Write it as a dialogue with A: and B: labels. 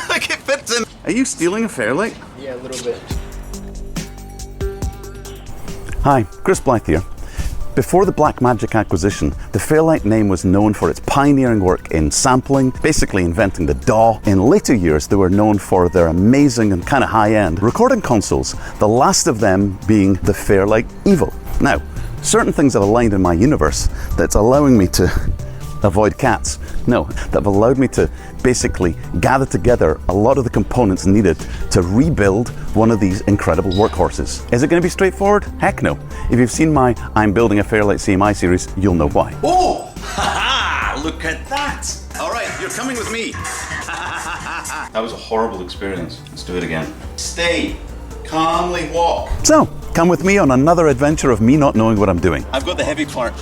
A: Look, it fits in. Are you stealing a Fairlight?
B: Yeah, a little bit.
A: Hi, Chris Blythe here. Before the Blackmagic acquisition, the Fairlight name was known for its pioneering work in sampling, basically inventing the DAW. In later years, they were known for their amazing and kind of high-end recording consoles, the last of them being the Fairlight Evo. Now, certain things have aligned in my universe that's allowing me to avoid cats. No, that have allowed me to basically gather together a lot of the components needed to rebuild one of these incredible workhorses. Is it going to be straightforward? Heck no. If you've seen my I'm Building a Fairlight CMI series, you'll know why. Oh! Ha-ha! Look at that! All right, you're coming with me. That was a horrible experience. Let's do it again. Stay. Calmly walk. So, come with me on another adventure of me not knowing what I'm doing. I've got the heavy part.